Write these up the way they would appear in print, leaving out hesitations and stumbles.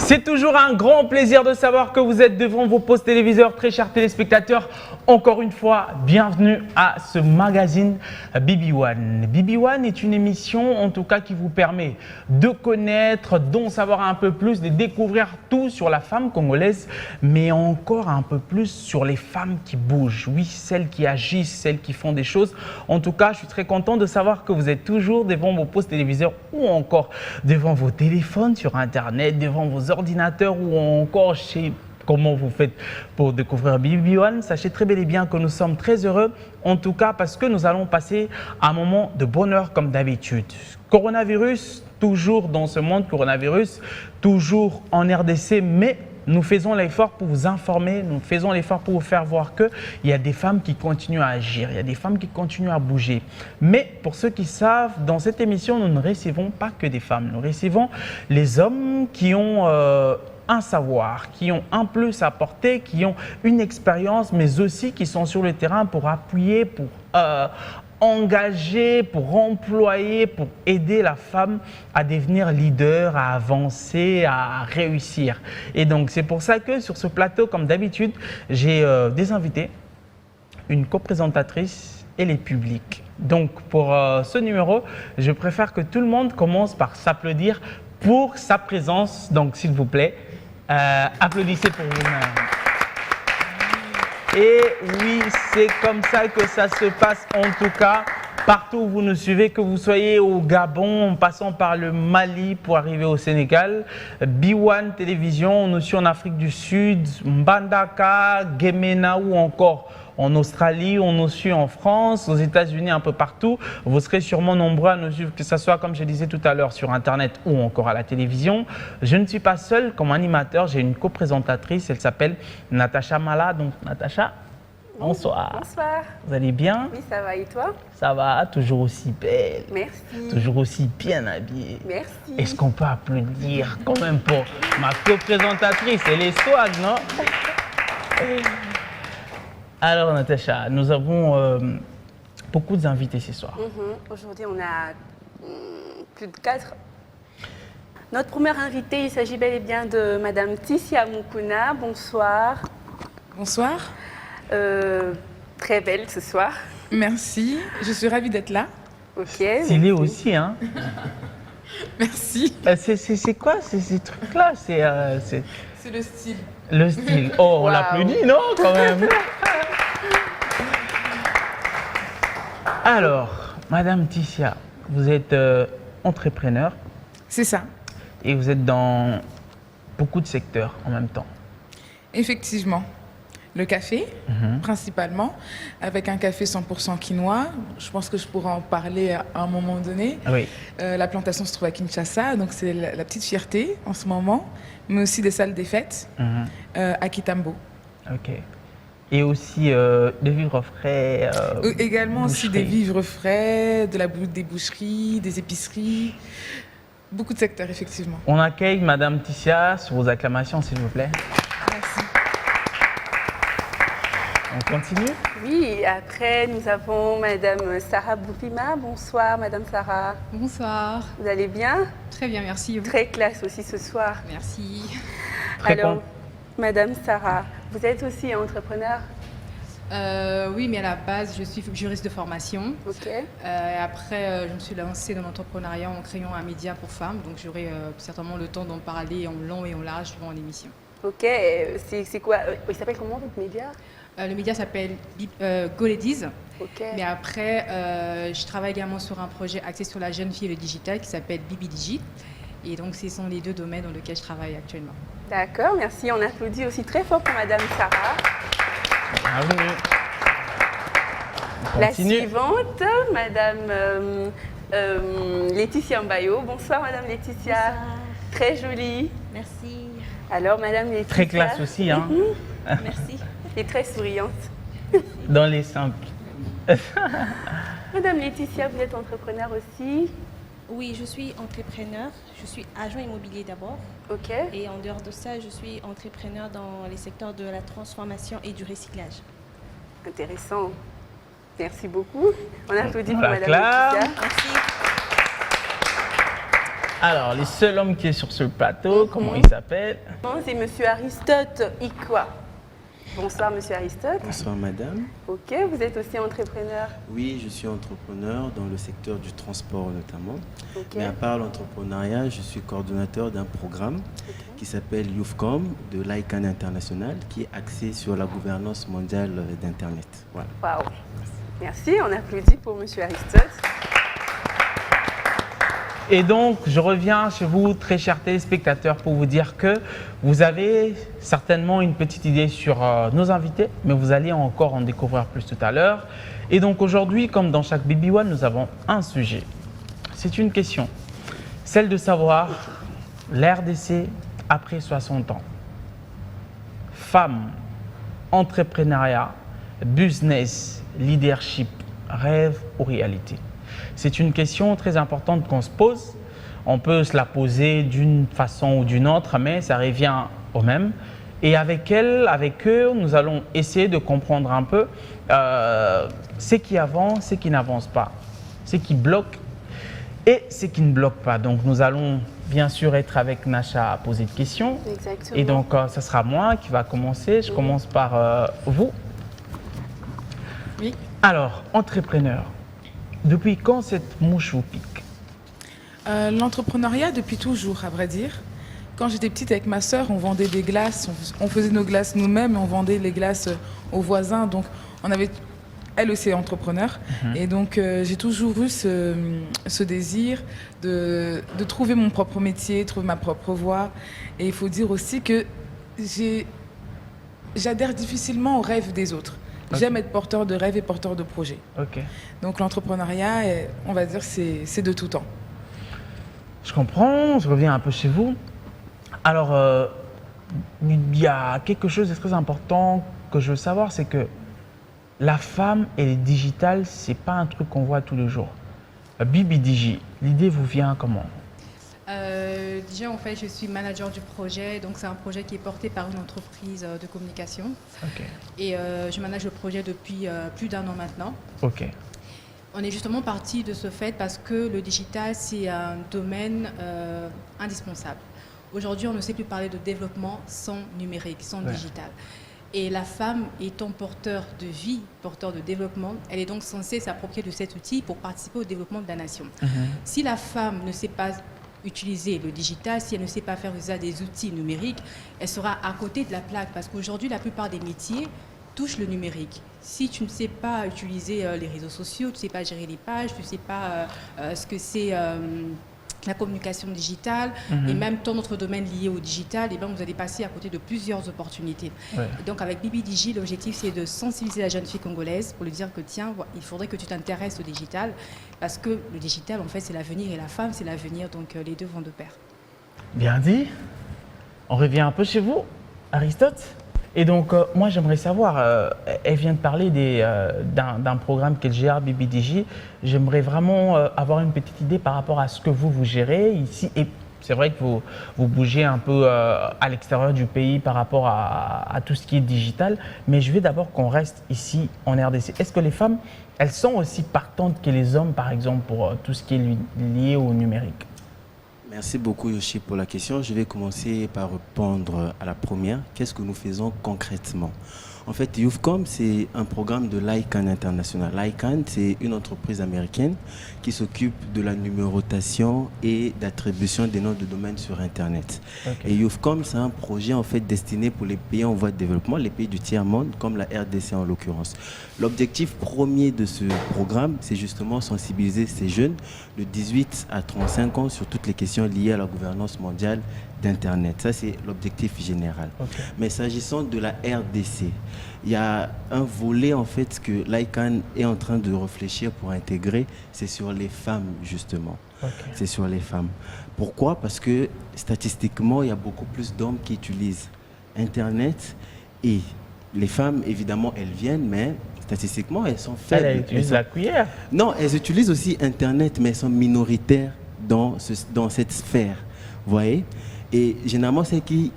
C'est toujours un grand plaisir de savoir que vous êtes devant vos postes téléviseurs, très chers téléspectateurs. Encore une fois, bienvenue à ce magazine BB1. BB1 est une émission, en tout cas, qui vous permet de connaître, d'en savoir un peu plus, de découvrir tout sur la femme congolaise, mais encore un peu plus sur les femmes qui bougent. Oui, celles qui agissent, celles qui font des choses. En tout cas, je suis très content de savoir que vous êtes toujours devant vos postes téléviseurs ou encore devant vos téléphones sur Internet, devant vos ordinateurs ou encore chez... Comment vous faites pour découvrir BB1? Sachez très bel et bien que nous sommes très heureux, en tout cas parce que nous allons passer un moment de bonheur comme d'habitude. Coronavirus, toujours dans ce monde, coronavirus, toujours en RDC, mais nous faisons l'effort pour vous informer, nous faisons l'effort pour vous faire voir qu'il y a des femmes qui continuent à agir, il y a des femmes qui continuent à bouger. Mais pour ceux qui savent, dans cette émission, nous ne recevons pas que des femmes, nous recevons les hommes qui ont... un savoir, qui ont un plus à apporter, qui ont une expérience, mais aussi qui sont sur le terrain pour appuyer, pour engager, pour employer, pour aider la femme à devenir leader, à avancer, à réussir. Et donc, c'est pour ça que sur ce plateau, comme d'habitude, j'ai des invités, une co-présentatrice et les publics. Donc, pour ce numéro, je préfère que tout le monde commence par s'applaudir pour sa présence. Donc, s'il vous plaît, applaudissez pour vous-même. Et oui, c'est comme ça que ça se passe en tout cas. Partout où vous nous suivez, que vous soyez au Gabon, en passant par le Mali pour arriver au Sénégal, B1 Télévision, on nous suit en Afrique du Sud, Mbandaka, Gemena ou encore en Australie, on nous suit en France, aux États-Unis, un peu partout. Vous serez sûrement nombreux à nous suivre, que ce soit, comme je disais tout à l'heure, sur Internet ou encore à la télévision. Je ne suis pas seul comme animateur, j'ai une co-présentatrice, elle s'appelle Natacha Mala. Donc, Natacha, bonsoir. Bonsoir. Vous allez bien? Oui, ça va. Et toi? Ça va, toujours aussi belle. Merci. Toujours aussi bien habillée. Merci. Est-ce qu'on peut applaudir quand même pour ma co-présentatrice? Elle est swag, non? Alors, Natacha, nous avons beaucoup d'invités ce soir. Aujourd'hui, on a plus de 4. Notre première invitée, il s'agit bel et bien de Madame Tissia Mukuna. Bonsoir. Bonsoir. Très belle ce soir. Merci, je suis ravie d'être là. Ok. Stylée aussi, hein? Merci. C'est quoi ces trucs-là? C'est le style. le style. Oh, on Wow. l'applaudit, non, quand même? Alors, Madame Tissia, vous êtes entrepreneur C'est ça, et vous êtes dans beaucoup de secteurs en même temps. effectivement. Le café, principalement, avec un café 100% quinoa. Je pense que je pourrais en parler à un moment donné. Oui. La plantation se trouve à Kinshasa, donc c'est la petite fierté en ce moment, mais aussi des salles des fêtes à Kitambo. Ok. Et aussi des vivres frais. Également aussi des boucheries. vivres frais, des boucheries, des épiceries, beaucoup de secteurs, effectivement. On accueille Madame Tissia sous vos acclamations, s'il vous plaît. Merci. On continue? Oui, après, nous avons Madame Sarah Boupima. Bonsoir, Madame Sarah. Bonsoir, Vous allez bien? très bien, merci. Et vous? Très classe aussi ce soir. Merci. Très Alors, bon. Madame Sarah, vous êtes aussi entrepreneur? Oui, mais à la base, je suis juriste de formation. Ok. Après, je me suis lancée dans l'entrepreneuriat en créant un média pour femmes. Donc, j'aurai certainement le temps d'en parler en long et en large durant l'émission. Ok, c'est quoi? Il s'appelle comment votre média? Le média s'appelle Go Ladies. Ok. Mais après, je travaille également sur un projet axé sur la jeune fille et le digital qui s'appelle Bibi Digi. Et donc, ce sont les deux domaines dans lesquels je travaille actuellement. D'accord, merci. On applaudit aussi très fort pour Madame Sarah. Bienvenue. On La continue. suivante, Madame Laetitia Mbayo. Bonsoir, Madame Laetitia. Bonsoir. Très jolie. Merci. Alors, Madame Laetitia. Très classe aussi, hein? Merci. Et très souriante. Dans les simples. Madame Laetitia, vous êtes entrepreneur aussi. Oui, je suis entrepreneur. Je suis agent immobilier d'abord. Ok. Et en dehors de ça, je suis entrepreneur dans les secteurs de la transformation et du recyclage. Intéressant. Merci beaucoup. On applaudit pour La Madame clame. Laetitia. Merci. Alors, le seul homme qui est sur ce plateau, comment il s'appelle? C'est Monsieur Aristote Ikwa. Bonsoir Monsieur Aristote. Bonsoir madame. Ok, vous êtes aussi entrepreneur. Oui, je suis entrepreneur dans le secteur du transport notamment. Ok. Mais à part l'entrepreneuriat, je suis coordonnateur d'un programme qui s'appelle YouthCom de l'ICANN International qui est axé sur la gouvernance mondiale d'Internet. Voilà. Waouh. Merci, on applaudit pour Monsieur Aristote. Et donc, je reviens chez vous, très chers téléspectateurs, pour vous dire que vous avez certainement une petite idée sur nos invités, mais vous allez encore en découvrir plus tout à l'heure. Et donc aujourd'hui, comme dans chaque Baby One, nous avons un sujet. C'est une question, celle de savoir l'RDC après 60 ans. Femmes, entrepreneuriat, business, leadership, rêve ou réalité? C'est une question très importante qu'on se pose. On peut se la poser d'une façon ou d'une autre, mais ça revient au même. Et avec elle, avec eux, nous allons essayer de comprendre un peu ce qui avance, ce qui n'avance pas, ce qui bloque et ce qui ne bloque pas. Donc nous allons bien sûr être avec Nacha à poser des questions. Exactement. Et donc ce sera moi qui va commencer. Je commence par vous. Oui. Alors, entrepreneur. Depuis quand cette mouche vous pique? L'entrepreneuriat depuis toujours, à vrai dire. Quand j'étais petite avec ma sœur, on vendait des glaces, on faisait nos glaces nous-mêmes et on vendait les glaces aux voisins. Donc, elle aussi est entrepreneur. Et donc, j'ai toujours eu ce désir de trouver mon propre métier, trouver ma propre voie. Et il faut dire aussi que j'adhère difficilement aux rêves des autres. Okay. J'aime être porteur de rêves et porteur de projets. Ok. Donc l'entrepreneuriat, on va dire, c'est de tout temps. Je comprends, je reviens un peu chez vous. Alors, il y a quelque chose de très important que je veux savoir, c'est que la femme et le digital, c'est pas un truc qu'on voit tous les jours. Bibi Digi, l'idée vous vient comment? Déjà, en fait, je suis manager du projet. Donc, c'est un projet qui est porté par une entreprise de communication. Ok. Et je manage le projet depuis plus d'1 an maintenant. Ok. On est justement parti de ce fait parce que le digital, c'est un domaine indispensable. Aujourd'hui, on ne sait plus parler de développement sans numérique, sans digital. Et la femme étant porteur de vie, porteur de développement, elle est donc censée s'approprier de cet outil pour participer au développement de la nation. Si la femme ne sait pas utiliser le digital, si elle ne sait pas faire usage des outils numériques, elle sera à côté de la plaque parce qu'aujourd'hui, la plupart des métiers touchent le numérique. Si tu ne sais pas utiliser les réseaux sociaux, tu ne sais pas gérer les pages, tu ne sais pas ce que c'est la communication digitale et même tant d'autres domaines liés au digital, et bien vous allez passer à côté de plusieurs opportunités. Et donc avec Bibi Digi, l'objectif c'est de sensibiliser la jeune fille congolaise pour lui dire que tiens, il faudrait que tu t'intéresses au digital parce que le digital en fait c'est l'avenir et la femme c'est l'avenir, donc les deux vont de pair. Bien dit. On revient un peu chez vous, Aristote. Et donc, moi, j'aimerais savoir, elle vient de parler d'un programme qu'elle gère, Bibi Digi. J'aimerais vraiment avoir une petite idée par rapport à ce que vous gérez ici. Et c'est vrai que vous bougez un peu à l'extérieur du pays par rapport à tout ce qui est digital. Mais je veux d'abord qu'on reste ici en RDC. Est-ce que les femmes, elles sont aussi partantes que les hommes, par exemple, pour tout ce qui est lié au numérique? Merci beaucoup Yoshi pour la question. Je vais commencer par répondre à la première. Qu'est-ce que nous faisons concrètement? En fait, YouthCom, c'est un programme de l'ICANN International. L'ICANN, c'est une entreprise américaine qui s'occupe de la numérotation et d'attribution des noms de domaine sur Internet. Okay. Et YouthCom, c'est un projet en fait destiné pour les pays en voie de développement, les pays du tiers-monde, comme la RDC en l'occurrence. L'objectif premier de ce programme, c'est justement sensibiliser ces jeunes de 18 à 35 ans sur toutes les questions liées à la gouvernance mondiale d'Internet. Ça, c'est l'objectif général. Okay. Mais s'agissant de la RDC, il y a un volet en fait que l'ICANN est en train de réfléchir pour intégrer, c'est sur les femmes justement. Okay. C'est sur les femmes. Pourquoi? Parce que statistiquement, il y a beaucoup plus d'hommes qui utilisent Internet et les femmes, évidemment, elles viennent, mais statistiquement, elles sont faibles. Elles utilisent la cuillère. Non, elles utilisent aussi Internet, mais elles sont minoritaires dans cette sphère. Vous voyez? Et généralement, ceux qui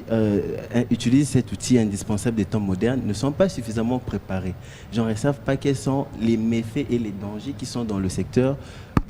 utilisent cet outil indispensable des temps modernes ne sont pas suffisamment préparés. Genre, ils ne savent pas quels sont les méfaits et les dangers qui sont dans le secteur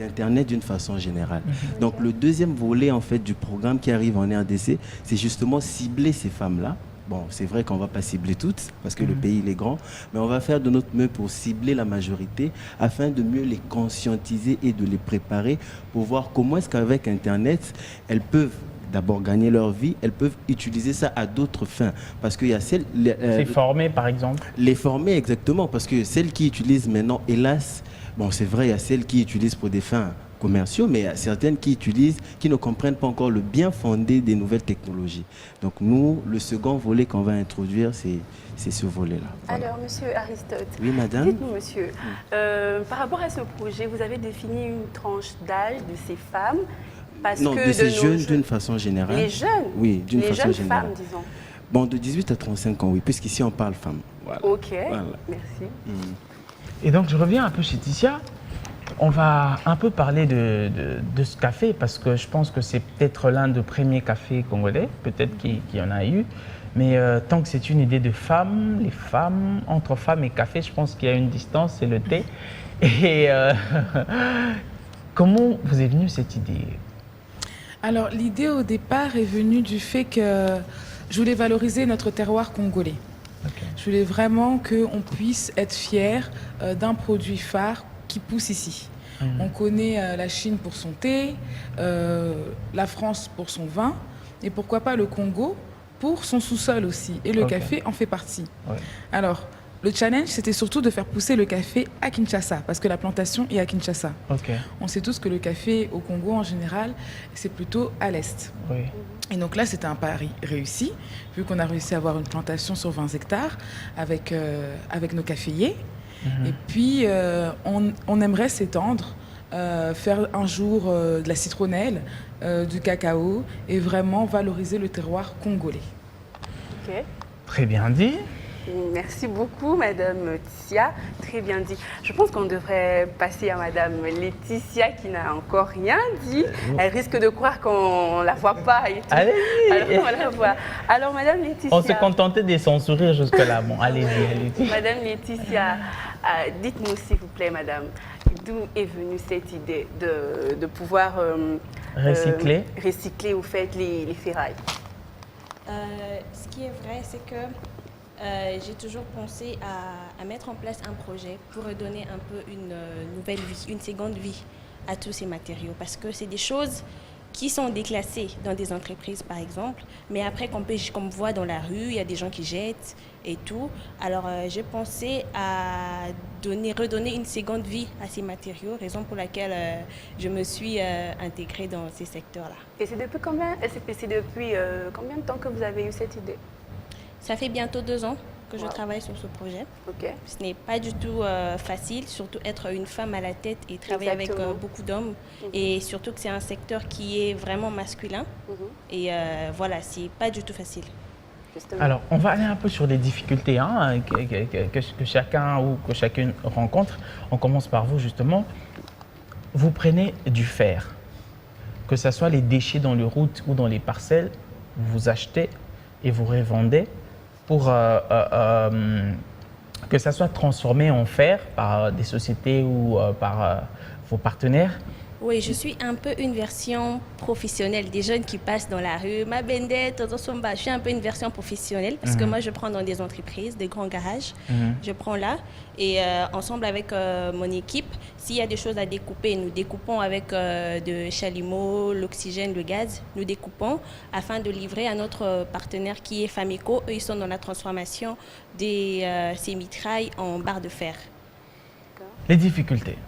d'Internet d'une façon générale. Donc le deuxième volet en fait du programme qui arrive en RDC, c'est justement cibler ces femmes-là. Bon, c'est vrai qu'on ne va pas cibler toutes parce que le pays il est grand, mais on va faire de notre mieux pour cibler la majorité afin de mieux les conscientiser et de les préparer pour voir comment est-ce qu'avec Internet, elles peuvent d'abord gagner leur vie, elles peuvent utiliser ça à d'autres fins. Parce qu'il y a celles... C'est former, par exemple. Les former, exactement. Parce que celles qui utilisent maintenant, hélas, bon, c'est vrai, il y a celles qui utilisent pour des fins commerciaux, mais il y a certaines qui utilisent, qui ne comprennent pas encore le bien fondé des nouvelles technologies. Donc nous, le second volet qu'on va introduire, c'est ce volet-là. Voilà. Alors, monsieur Aristote, oui, madame. Dites-nous, monsieur, par rapport à ce projet, vous avez défini une tranche d'âge de ces femmes parce non, que de ces jeunes d'une façon générale. Les jeunes? Oui, d'une façon jeunes générale. femmes, disons. Bon, de 18 à 35 ans, oui, puisqu'ici on parle femmes. Voilà. Ok, voilà. merci. Et donc, je reviens un peu chez Ticia. On va un peu parler de ce café parce que je pense que c'est peut-être l'un des premiers cafés congolais, peut-être qu'il y en a eu. Mais tant que c'est une idée de femmes, les femmes, entre femmes et café, je pense qu'il y a une distance, c'est le thé. Et comment vous est venue cette idée? Alors, l'idée au départ est venue du fait que je voulais valoriser notre terroir congolais. Okay. Je voulais vraiment qu'on puisse être fier d'un produit phare qui pousse ici. On connaît la Chine pour son thé, la France pour son vin, et pourquoi pas le Congo pour son sous-sol aussi. Et le café en fait partie. Ouais. Alors, le challenge, c'était surtout de faire pousser le café à Kinshasa, parce que la plantation est à Kinshasa. Okay. On sait tous que le café au Congo, en général, c'est plutôt à l'est. Oui. Et donc là, c'était un pari réussi, vu qu'on a réussi à avoir une plantation sur 20 hectares avec nos caféiers. Et puis, on aimerait s'étendre, faire un jour de la citronnelle, du cacao, et vraiment valoriser le terroir congolais. Okay. Très bien dit. Merci beaucoup, Madame Ticia. Très bien dit. Je pense qu'on devrait passer à Madame Laetitia qui n'a encore rien dit. Elle risque de croire qu'on ne la voit pas. Et tout. Allez-y. Alors, on la voit. Alors, Madame Laetitia... On se contentait de son sourire jusque-là. Bon, allez-y. Madame Laetitia, dites-nous s'il vous plaît, Madame, d'où est venue cette idée de pouvoir... recycler au fait les ferrailles. Ce qui est vrai, c'est que j'ai toujours pensé à mettre en place un projet pour redonner un peu une nouvelle vie, une seconde vie à tous ces matériaux. Parce que c'est des choses qui sont déclassées dans des entreprises, par exemple. Mais après, comme on voit dans la rue, il y a des gens qui jettent et tout. Alors, j'ai pensé à redonner une seconde vie à ces matériaux, raison pour laquelle je me suis intégrée dans ces secteurs-là. Et c'est depuis combien de temps que vous avez eu cette idée? Ça fait bientôt 2 ans que je travaille sur ce projet. Okay. Ce n'est pas du tout facile, surtout être une femme à la tête et travailler avec beaucoup d'hommes. Et surtout que c'est un secteur qui est vraiment masculin. Et voilà, c'est pas du tout facile. Justement. Alors, on va aller un peu sur les difficultés que chacun ou que chacune rencontre. On commence par vous, justement. Vous prenez du fer, que ce soit les déchets dans les routes ou dans les parcelles, vous achetez et vous revendez pour que ça soit transformé en fer par des sociétés ou par vos partenaires. Oui, je suis un peu une version professionnelle des jeunes qui passent dans la rue. Ma bendette, je suis un peu une version professionnelle parce que moi, je prends dans des entreprises, des grands garages. Je prends là et ensemble avec mon équipe, s'il y a des choses à découper, nous découpons avec de chalumeau, l'oxygène, le gaz. Nous découpons afin de livrer à notre partenaire qui est Fameco. Eux, ils sont dans la transformation de ces mitrailles en barres de fer. Les difficultés.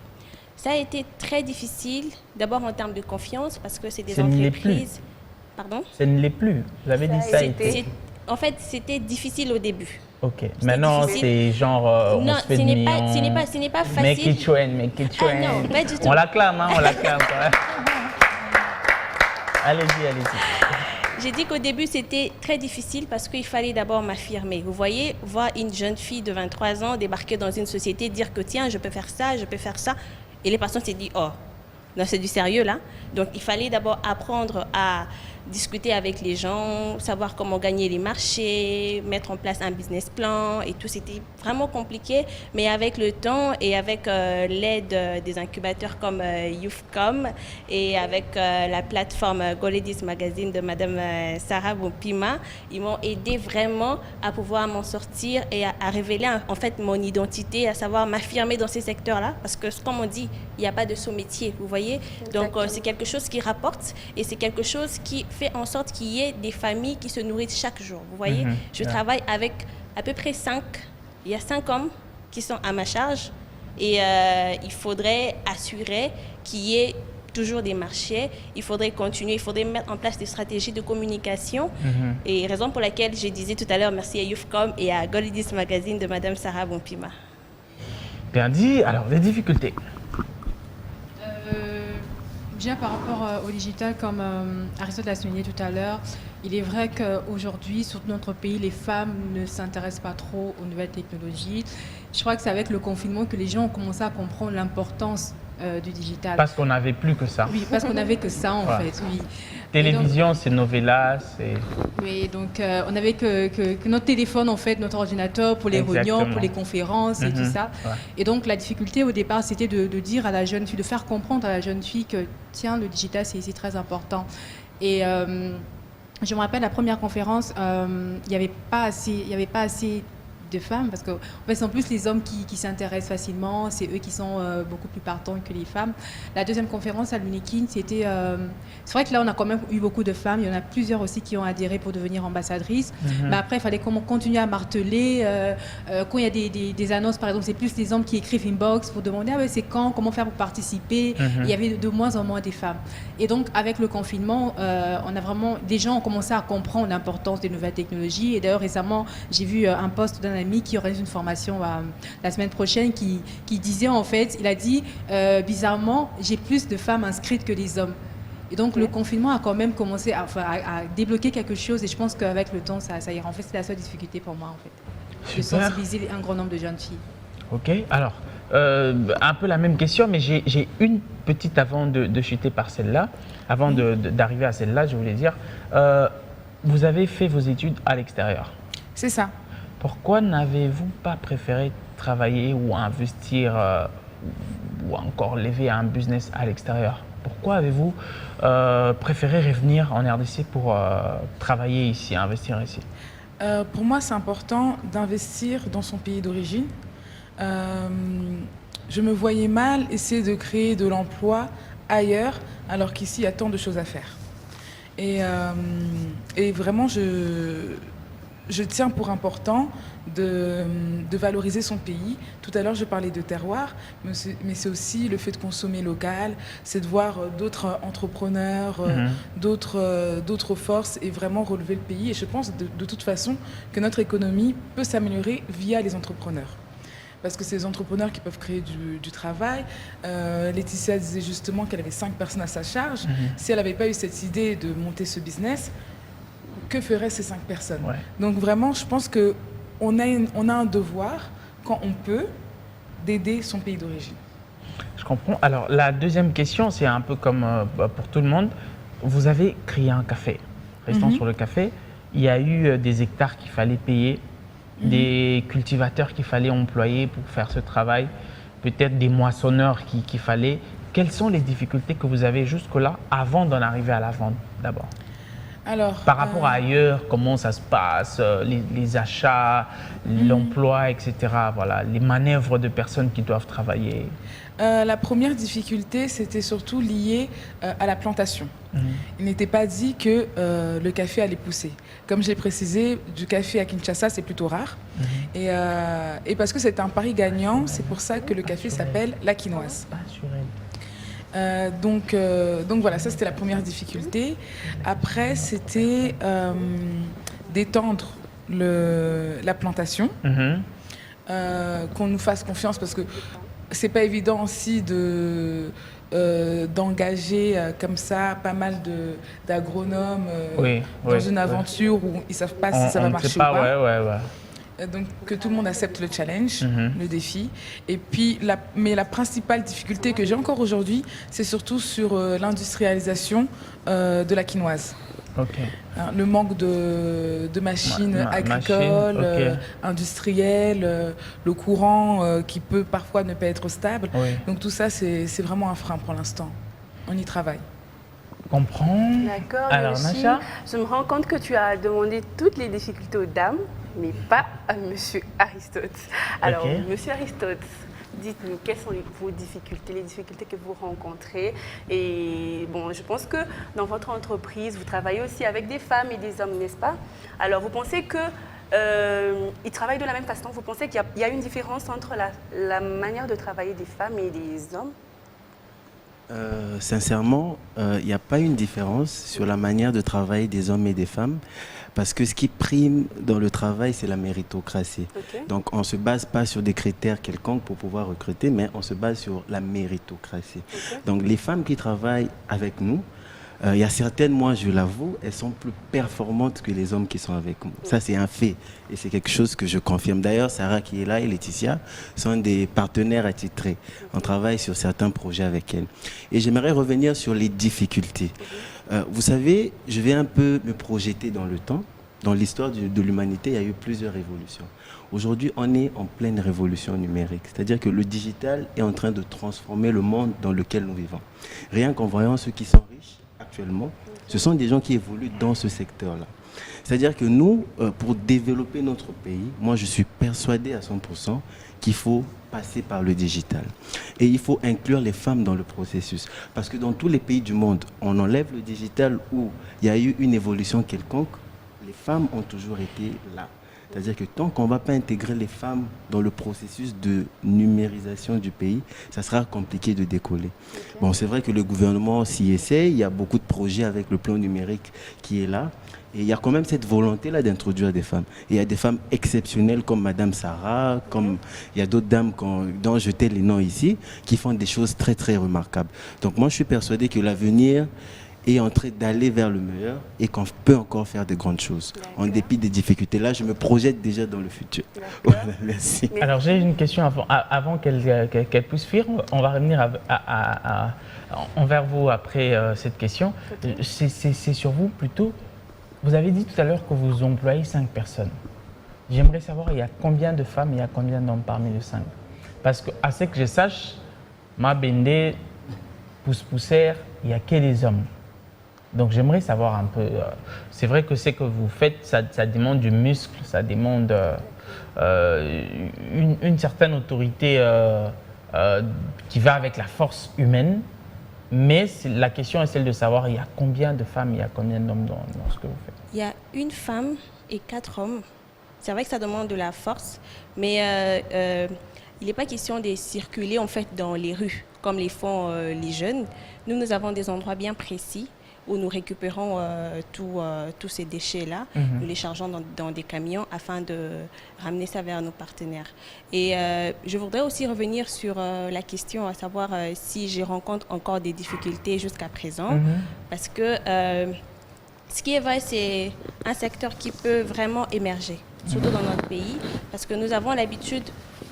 Ça a été très difficile, d'abord en termes de confiance, parce que c'est des entreprises... Ça ne l'est plus. Pardon? Ça ne l'est plus. Vous avez dit ça a été... En fait, c'était difficile au début. Ok. Maintenant, c'est genre... non, ce n'est pas facile. Make it trend, make it trend. Ah non, pas du tout. On l'acclame, hein, on l'acclame. Allez-y. J'ai dit qu'au début, c'était très difficile parce qu'il fallait d'abord m'affirmer. Vous voyez, voir une jeune fille de 23 ans débarquer dans une société, dire que tiens, je peux faire ça, je peux faire ça. Et les personnes s'est dit, oh, non, c'est du sérieux là. Donc, il fallait d'abord apprendre à discuter avec les gens, savoir comment gagner les marchés, mettre en place un business plan et tout. C'était vraiment compliqué, mais avec le temps et avec l'aide des incubateurs comme Youthcom et avec la plateforme Goledis Magazine de Madame Sarah Bompima, ils m'ont aidé vraiment à pouvoir m'en sortir et à révéler en fait mon identité, à savoir m'affirmer dans ces secteurs-là, parce que comme on dit, il n'y a pas de sous-métier, vous voyez. Donc c'est quelque chose qui rapporte et c'est quelque chose qui fait en sorte qu'il y ait des familles qui se nourrissent chaque jour, vous voyez. Je travaille avec à peu près 5 hommes qui sont à ma charge et il faudrait assurer qu'il y ait toujours des marchés, il faudrait continuer, il faudrait mettre en place des stratégies de communication. Et raison pour laquelle je disais tout à l'heure merci à Youthcom et à Goledis Magazine de Madame Sarah Bompima. Bien dit. Alors, les difficultés. Déjà par rapport au digital, comme Aristote l'a souligné tout à l'heure, il est vrai qu'aujourd'hui, surtout dans notre pays, les femmes ne s'intéressent pas trop aux nouvelles technologies. Je crois que c'est avec le confinement que les gens ont commencé à comprendre l'importance du digital. Parce qu'on n'avait plus que ça. Oui, parce qu'on n'avait que ça en fait, oui. Télévision, c'est novelas, c'est... Oui, donc on n'avait que notre téléphone en fait, notre ordinateur pour les réunions, pour les conférences et tout ça. Ouais. Et donc la difficulté au départ, c'était de dire à la jeune fille, de faire comprendre à la jeune fille que tiens, le digital c'est très important. Et je me rappelle la première conférence, il n'y avait pas assez de femmes, parce que en fait, c'est en plus les hommes qui s'intéressent facilement, c'est eux qui sont beaucoup plus partants que les femmes. La deuxième conférence à l'Unikin, c'était... c'est vrai que là, on a quand même eu beaucoup de femmes, il y en a plusieurs aussi qui ont adhéré pour devenir ambassadrices, mais après, il fallait continuer à marteler. Quand il y a des annonces, par exemple, c'est plus les hommes qui écrivent inbox pour demander ah, ouais, c'est quand, comment faire pour participer. Il y avait de moins en moins des femmes. Et donc, avec le confinement, on a vraiment... Des gens ont commencé à comprendre l'importance des nouvelles technologies. Et d'ailleurs, récemment, j'ai vu un post d'un ami qui organise une formation la semaine prochaine qui disait en fait, il a dit bizarrement, j'ai plus de femmes inscrites que des hommes. Et donc le confinement a quand même commencé à débloquer quelque chose et je pense qu'avec le temps, ça ira. En fait, c'est la seule difficulté pour moi en fait, de sensibiliser un grand nombre de jeunes filles. Ok, alors un peu la même question, mais j'ai une petite avant de chuter par celle-là. Avant d'arriver à celle-là, je voulais dire, vous avez fait vos études à l'extérieur. C'est ça. Pourquoi n'avez-vous pas préféré travailler ou investir ou encore lever un business à l'extérieur? Pourquoi avez-vous préféré revenir en RDC pour travailler ici, investir ici? Pour moi, c'est important d'investir dans son pays d'origine. Je me voyais mal essayer de créer de l'emploi ailleurs, alors qu'ici, il y a tant de choses à faire. Et vraiment, je tiens pour important de valoriser son pays. Tout à l'heure, je parlais de terroir, mais c'est aussi le fait de consommer local, c'est de voir d'autres entrepreneurs, d'autres forces et vraiment relever le pays. Et je pense de toute façon que notre économie peut s'améliorer via les entrepreneurs. Parce que c'est les entrepreneurs qui peuvent créer du travail. Laetitia disait justement qu'elle avait 5 personnes à sa charge. Si elle n'avait pas eu cette idée de monter ce business, que feraient ces 5 personnes? Donc vraiment, je pense qu'on a un devoir, quand on peut, d'aider son pays d'origine. Je comprends. Alors, la deuxième question, c'est un peu comme pour tout le monde. Vous avez créé un café. Restons sur le café. Il y a eu des hectares qu'il fallait payer, des cultivateurs qu'il fallait employer pour faire ce travail, peut-être des moissonneurs qu'il fallait. Quelles sont les difficultés que vous avez jusque-là avant d'en arriver à la vente d'abord? Alors, par rapport à ailleurs, comment ça se passe, les achats, l'emploi, etc. Voilà, les manœuvres de personnes qui doivent travailler. La première difficulté, c'était surtout lié à la plantation. Il n'était pas dit que le café allait pousser. Comme je l'ai précisé, du café à Kinshasa, c'est plutôt rare. Et parce que c'est un pari gagnant, c'est pour ça que le café s'appelle la quinoise. Donc voilà, ça c'était la première difficulté. Après, c'était d'étendre la plantation, qu'on nous fasse confiance parce que c'est pas évident aussi d'engager comme ça pas mal d'agronomes dans une aventure où ils savent pas si ça va marcher ou pas. Donc que tout le monde accepte le challenge, le défi. Et puis, mais la principale difficulté que j'ai encore aujourd'hui, c'est surtout sur l'industrialisation de la quinoise. Ok. Le manque de machines agricoles, industrielles, le courant qui peut parfois ne pas être stable. Oui. Donc tout ça, c'est vraiment un frein pour l'instant. On y travaille. Comprends. D'accord, Alors, Yoshi, Nacha? je me rends compte que tu as demandé toutes les difficultés aux dames, mais pas à Monsieur Aristote. Alors, Ok. Monsieur Aristote, dites-nous quelles sont vos difficultés, les difficultés que vous rencontrez. Et bon, je pense que dans votre entreprise, vous travaillez aussi avec des femmes et des hommes, n'est-ce pas? Alors, vous pensez que ils travaillent de la même façon? Vous pensez qu'il y a une différence entre la manière de travailler des femmes et des hommes? Sincèrement, il n'y a pas une différence sur la manière de travailler des hommes et des femmes, parce que ce qui prime dans le travail, c'est la méritocratie. Ok. Donc on ne se base pas sur des critères quelconques pour pouvoir recruter, mais on se base sur la méritocratie. Ok. Donc les femmes qui travaillent avec nous, il y a certaines, moi je l'avoue, elles sont plus performantes que les hommes qui sont avec nous. Ça c'est un fait et c'est quelque chose que je confirme. D'ailleurs, Sarah qui est là et Laetitia sont des partenaires attitrés. On travaille sur certains projets avec elles. Et j'aimerais revenir sur les difficultés. Vous savez, je vais un peu me projeter dans le temps. Dans l'histoire de l'humanité, il y a eu plusieurs révolutions. Aujourd'hui, on est en pleine révolution numérique. C'est-à-dire que le digital est en train de transformer le monde dans lequel nous vivons. Rien qu'en voyant ceux qui sont riches actuellement, ce sont des gens qui évoluent dans ce secteur-là. C'est-à-dire que nous, pour développer notre pays, moi je suis persuadé à 100% qu'il faut passer par le digital. Et il faut inclure les femmes dans le processus. Parce que dans tous les pays du monde, on enlève le digital où il y a eu une évolution quelconque, les femmes ont toujours été là. C'est-à-dire que tant qu'on ne va pas intégrer les femmes dans le processus de numérisation du pays, ça sera compliqué de décoller. Okay. Bon, c'est vrai que le gouvernement s'y essaie, il y a beaucoup de projets avec le plan numérique qui est là. Et il y a quand même cette volonté-là d'introduire des femmes. Et il y a des femmes exceptionnelles comme Madame Sarah, comme il y a d'autres dames dont je tais les noms ici, qui font des choses très très remarquables. Donc moi je suis persuadé que l'avenir est en train d'aller vers le meilleur et qu'on peut encore faire de grandes choses. En dépit des difficultés. Là, je me projette déjà dans le futur. Voilà, merci. Alors, j'ai une question avant qu'elle puisse finir. On va revenir envers vous après cette question. C'est sur vous plutôt. Vous avez dit tout à l'heure que vous employez 5 personnes. J'aimerais savoir, il y a combien de femmes, il y a combien d'hommes parmi les 5? Parce qu'à ce que je sache, ma bende, pousse-poussière, il n'y a que les hommes. Donc j'aimerais savoir un peu, c'est vrai que ce que vous faites, ça demande du muscle, ça demande une certaine autorité qui va avec la force humaine, mais la question est celle de savoir il y a combien de femmes, il y a combien d'hommes dans ce que vous faites. Il y a une femme et 4 hommes. C'est vrai que ça demande de la force, mais il n'est pas question de circuler en fait dans les rues comme les font les jeunes. Nous avons des endroits bien précis où nous récupérons tous ces déchets-là, nous les chargeons dans des camions afin de ramener ça vers nos partenaires. Et je voudrais aussi revenir sur la question à savoir si je rencontre encore des difficultés jusqu'à présent, parce que ce qui est vrai, c'est un secteur qui peut vraiment émerger, surtout dans notre pays, parce que nous avons l'habitude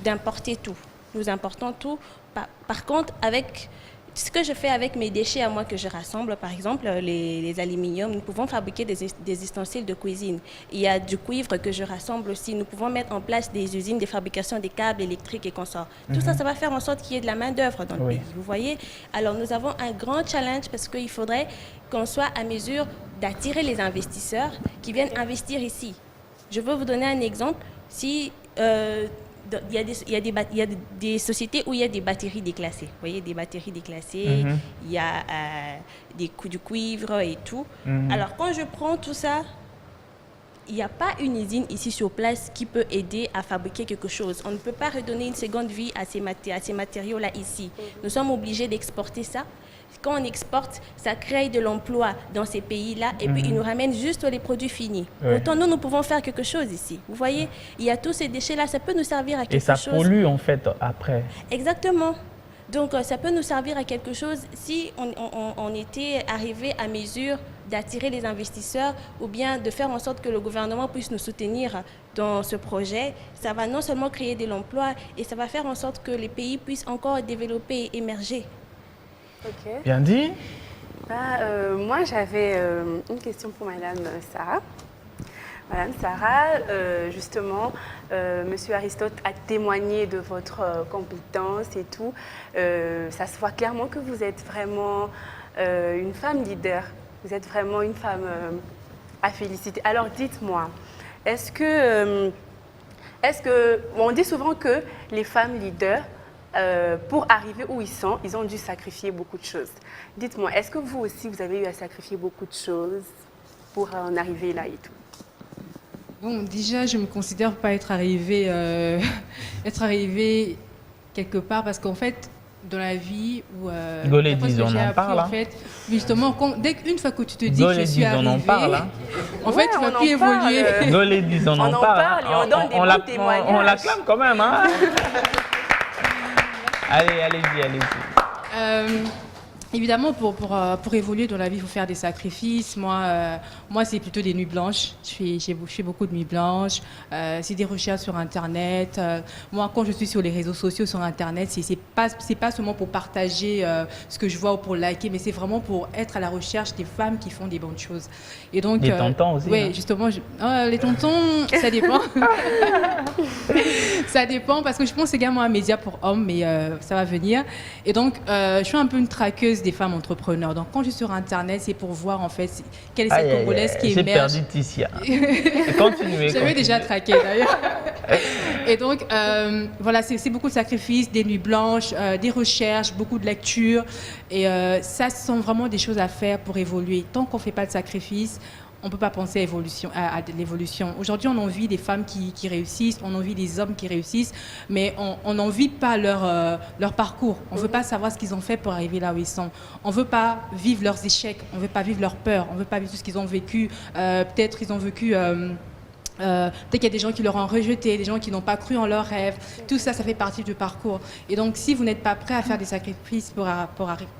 d'importer tout. Nous importons tout. Par contre, avec ce que je fais avec mes déchets à moi que je rassemble, par exemple les aluminiums, nous pouvons fabriquer des ustensiles de cuisine. Il y a du cuivre que je rassemble aussi. Nous pouvons mettre en place des usines de fabrication des câbles électriques et consorts. Tout ça, ça va faire en sorte qu'il y ait de la main-d'œuvre dans le pays. Vous voyez? Alors nous avons un grand challenge parce qu'il faudrait qu'on soit à mesure d'attirer les investisseurs qui viennent investir ici. Je veux vous donner un exemple. Si il y a des sociétés où il y a des batteries déclassées. Vous voyez, des batteries déclassées, il y a du cuivre et tout. Alors, quand je prends tout ça, il n'y a pas une usine ici sur place qui peut aider à fabriquer quelque chose. On ne peut pas redonner une seconde vie à ces matériaux-là ici. Nous sommes obligés d'exporter ça. Quand on exporte, ça crée de l'emploi dans ces pays-là et puis ils nous ramènent juste les produits finis. Pourtant, nous pouvons faire quelque chose ici. Vous voyez, il y a tous ces déchets-là, ça peut nous servir à quelque chose. Et ça pollue en fait après. Exactement. Donc, ça peut nous servir à quelque chose si on était arrivé à mesure d'attirer les investisseurs ou bien de faire en sorte que le gouvernement puisse nous soutenir dans ce projet. Ça va non seulement créer de l'emploi et ça va faire en sorte que les pays puissent encore développer et émerger. Bien dit. Moi, j'avais une question pour Madame Sarah. Madame Sarah, justement, Monsieur Aristote a témoigné de votre compétence et tout. Ça se voit clairement que vous êtes vraiment une femme leader. Vous êtes vraiment une femme à féliciter. Alors, dites-moi, est-ce que on dit souvent que les femmes leaders, pour arriver où ils sont, ils ont dû sacrifier beaucoup de choses. Dites-moi, est-ce que vous aussi, vous avez eu à sacrifier beaucoup de choses pour en arriver là et tout? Bon, déjà, je ne me considère pas être arrivée quelque part parce qu'en fait, dans la vie où Golédis, on en parle, en fait, justement, dès qu'une fois que tu te dis que je suis arrivée, on en parle, hein. En fait, tu vas plus évoluer. Golédis, on en parle, et on donne des bons témoignages. On l'acclame quand même, hein. Allez-y. Évidemment, pour évoluer dans la vie, il faut faire des sacrifices. Moi, c'est plutôt des nuits blanches. Je fais beaucoup de nuits blanches. C'est des recherches sur Internet. Moi, quand je suis sur les réseaux sociaux, sur Internet, c'est pas seulement pour partager ce que je vois ou pour liker, mais c'est vraiment pour être à la recherche des femmes qui font des bonnes choses. Et donc, les tontons aussi. Oui, hein. justement. Les tontons, ça dépend. Ça dépend parce que je pense également à un média pour hommes, mais ça va venir. Et donc, je suis un peu une traqueuse des femmes entrepreneurs. Donc, quand je suis sur Internet, c'est pour voir en fait quelle est cette Congolaise qui émerge. J'ai perdu Ticia. Continuez. J'avais déjà traqué d'ailleurs. Et donc, voilà, c'est beaucoup de sacrifices, des nuits blanches, des recherches, beaucoup de lectures. Et ça, ce sont vraiment des choses à faire pour évoluer. Tant qu'on ne fait pas de sacrifices, on ne peut pas penser à l'évolution. Aujourd'hui, on envie des femmes qui réussissent, on envie des hommes qui réussissent, mais on n'envie pas leur parcours. On ne veut pas savoir ce qu'ils ont fait pour arriver là où ils sont. On ne veut pas vivre leurs échecs, on ne veut pas vivre leurs peurs, on ne veut pas vivre tout ce qu'ils ont vécu. Peut-être ils ont vécu... peut-être qu'il y a des gens qui leur ont rejeté, des gens qui n'ont pas cru en leurs rêves. Tout ça, ça fait partie du parcours. Et donc, si vous n'êtes pas prêt à faire des sacrifices pour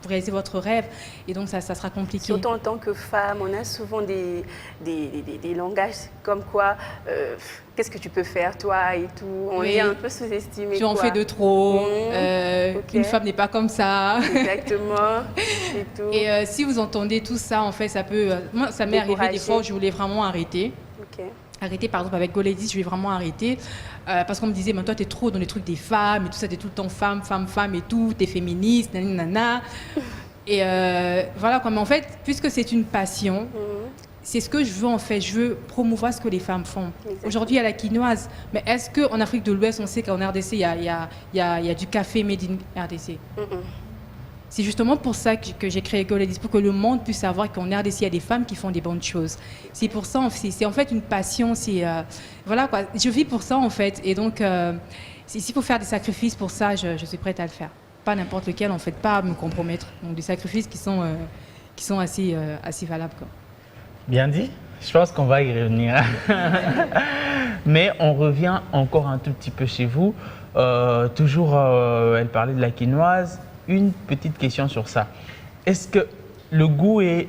réaliser votre rêve, et donc ça sera compliqué. Surtout en tant que femme, on a souvent des langages comme quoi, qu'est-ce que tu peux faire, toi, et tout. On est un peu sous-estimé. Tu en fais de trop. Une femme n'est pas comme ça. Exactement. Et tout. Et si vous entendez tout ça, en fait, ça peut... moi, ça m'est arrivé des fois où je voulais vraiment arrêter. Arrêter, par exemple, avec Golédis, je vais vraiment arrêter. Parce qu'on me disait, mais toi, t'es trop dans les trucs des femmes et tout ça, t'es tout le temps femme et tout, t'es féministe, nanana. Et voilà quoi. Mais en fait, puisque c'est une passion, c'est ce que je veux en fait. Je veux promouvoir ce que les femmes font. Aujourd'hui, il y a la quinoise. Mais est-ce qu'en Afrique de l'Ouest, on sait qu'en RDC, il y a du café made in RDC? C'est justement pour ça que j'ai créé Golédis, pour que le monde puisse savoir qu'en RDC, il y a des femmes qui font des bonnes choses. C'est pour ça, c'est en fait une passion. Voilà quoi, je vis pour ça en fait. Et donc, s'il faut faire des sacrifices pour ça, je suis prête à le faire. Pas n'importe lequel, en fait, pas à me compromettre. Donc des sacrifices qui sont assez valables, quoi. Bien dit. Je pense qu'on va y revenir. Mais on revient encore un tout petit peu chez vous. Toujours, elle parlait de la quinoise. Une petite question sur ça. Est-ce que le goût est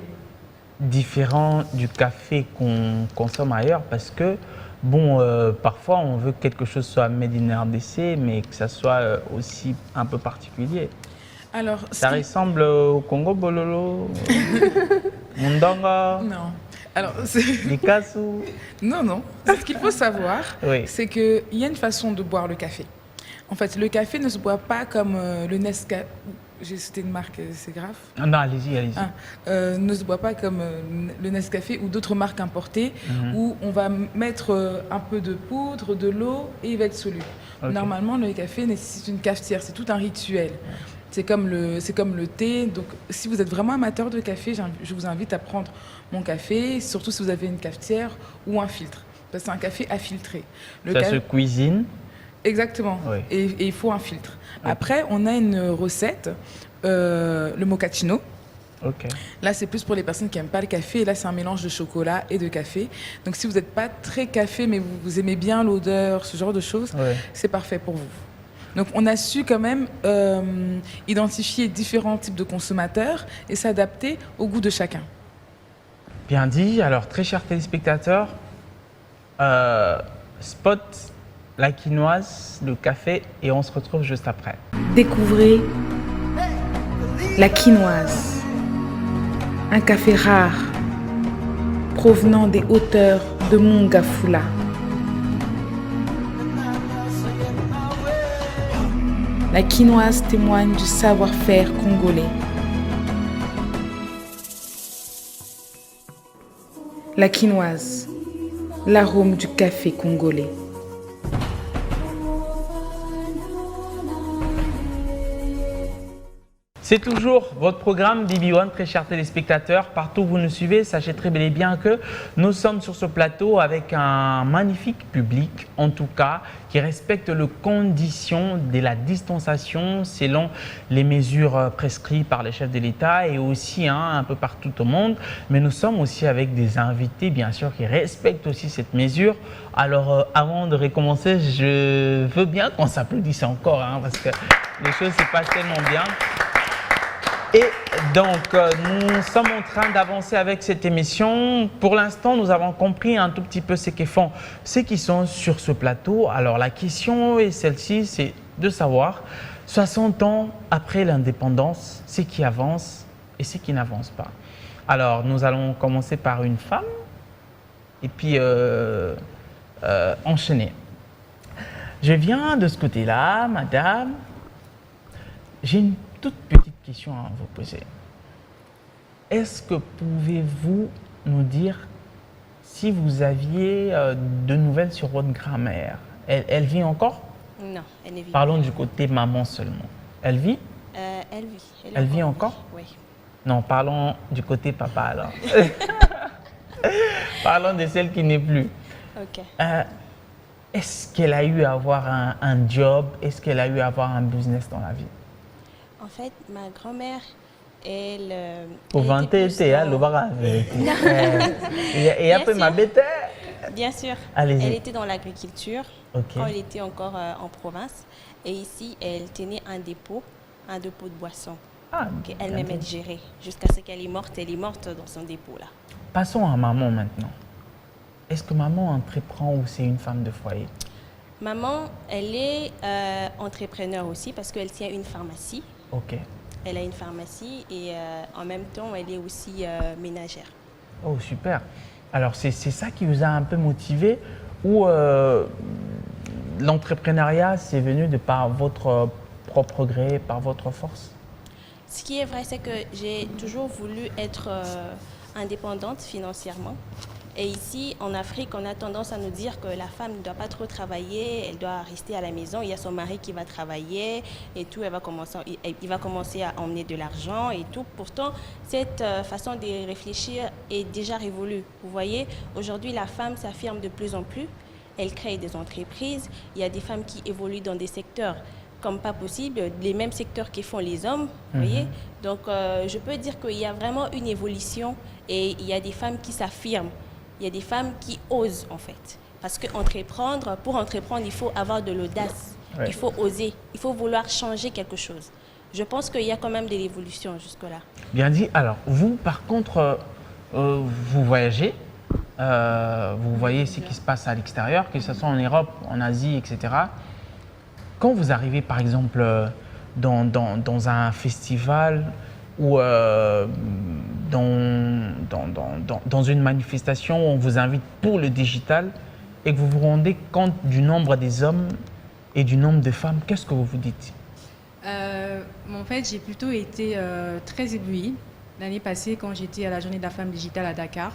différent du café qu'on consomme ailleurs? Parce que, bon, parfois on veut que quelque chose soit made in RDC, mais que ça soit aussi un peu particulier. Alors, ça ressemble au Congo Bololo, Mondongo? Non. Alors, Likasu? Non. Ce qu'il faut savoir, c'est qu'il y a une façon de boire le café. En fait, le café ne se boit pas comme le Nescafé. J'ai cité une marque, c'est grave. Non, allez-y. Ne se boit pas comme le Nescafé ou d'autres marques importées où on va mettre un peu de poudre, de l'eau et il va être soluble. Normalement, le café nécessite une cafetière. C'est tout un rituel. C'est comme le thé. Donc, si vous êtes vraiment amateur de café, je vous invite à prendre mon café, surtout si vous avez une cafetière ou un filtre. Parce que c'est un café à filtrer. Ça se cuisine. Exactement. Et il faut un filtre. Après, on a une recette, le mochaccino. Là, c'est plus pour les personnes qui n'aiment pas le café. Et là, c'est un mélange de chocolat et de café. Donc, si vous n'êtes pas très café, mais vous aimez bien l'odeur, ce genre de choses, c'est parfait pour vous. Donc, on a su quand même identifier différents types de consommateurs et s'adapter au goût de chacun. Bien dit. Alors, très chers téléspectateurs, spot la quinoise, le café, et on se retrouve juste après. Découvrez la quinoise. Un café rare, provenant des hauteurs de Mongafula. La quinoise témoigne du savoir-faire congolais. La quinoise, l'arôme du café congolais. C'est toujours votre programme BB1, très chers téléspectateurs. Partout où vous nous suivez, sachez très bel et bien que nous sommes sur ce plateau avec un magnifique public, en tout cas, qui respecte les conditions de la distanciation selon les mesures prescrites par les chefs de l'État et aussi un peu partout au monde. Mais nous sommes aussi avec des invités, bien sûr, qui respectent aussi cette mesure. Alors, avant de recommencer, je veux bien qu'on s'applaudisse encore, parce que les choses se passent tellement bien. Et donc, nous sommes en train d'avancer avec cette émission. Pour l'instant, nous avons compris un tout petit peu ce qu'ils font, ceux qui sont sur ce plateau. Alors, la question est celle-ci, c'est de savoir, 60 ans après l'indépendance, ce qui avance et ce qui n'avance pas. Alors, nous allons commencer par une femme et puis enchaîner. Je viens de ce côté-là, madame. J'ai une toute petite question à vous poser. Est-ce que pouvez-vous nous dire si vous aviez de nouvelles sur votre grand-mère? Elle vit encore? Non, elle ne vit Parlons du côté maman seulement. Elle vit? Elle vit. Elle vit encore? Oui. Non, parlons du côté papa alors. Parlons de celle qui n'est plus. Ok. Est-ce qu'elle a eu à avoir un job? Est-ce qu'elle a eu à avoir un business dans la vie? En fait, ma grand-mère, elle... Au elle était plus dans- le barrage. Et après ma bête. Bien sûr. Allez-y. Elle était dans l'agriculture Ok. quand elle était encore en province. Et ici, elle tenait un dépôt de boissons Ah, qu'elle-même elle gérait. Jusqu'à ce qu'elle est morte dans son dépôt là. Passons à maman maintenant. Est-ce que maman entreprend ou c'est une femme de foyer? Maman, elle est entrepreneur aussi parce qu'elle tient une pharmacie. Ok. Elle a une pharmacie et en même temps, elle est aussi ménagère. Oh, super. Alors, c'est ça qui vous a un peu motivé ou l'entrepreneuriat, c'est venu de par votre propre gré, par votre force? Ce qui est vrai, c'est que j'ai toujours voulu être indépendante financièrement. Et ici, en Afrique, on a tendance à nous dire que la femme ne doit pas trop travailler, elle doit rester à la maison. Il y a son mari qui va travailler et tout, il va commencer à emmener de l'argent et tout. Pourtant, cette façon de réfléchir est déjà révolue. Vous voyez, aujourd'hui, la femme s'affirme de plus en plus. Elle crée des entreprises. Il y a des femmes qui évoluent dans des secteurs comme pas possible, les mêmes secteurs que font les hommes. Vous voyez. Donc, je peux dire qu'il y a vraiment une évolution et il y a des femmes qui s'affirment. Il y a des femmes qui osent en fait. Parce que pour entreprendre, il faut avoir de l'audace. Ouais. Il faut oser. Il faut vouloir changer quelque chose. Je pense qu'il y a quand même de l'évolution jusque-là. Bien dit. Alors, vous, par contre, vous voyagez. Vous voyez ce qui se passe à l'extérieur, que ce soit en Europe, en Asie, etc. Quand vous arrivez, par exemple, dans un festival ou dans une manifestation où on vous invite pour le digital et que vous vous rendez compte du nombre des hommes et du nombre de femmes, qu'est-ce que vous vous dites? En fait, j'ai plutôt été très éblouie l'année passée quand j'étais à la Journée de la femme digitale à Dakar.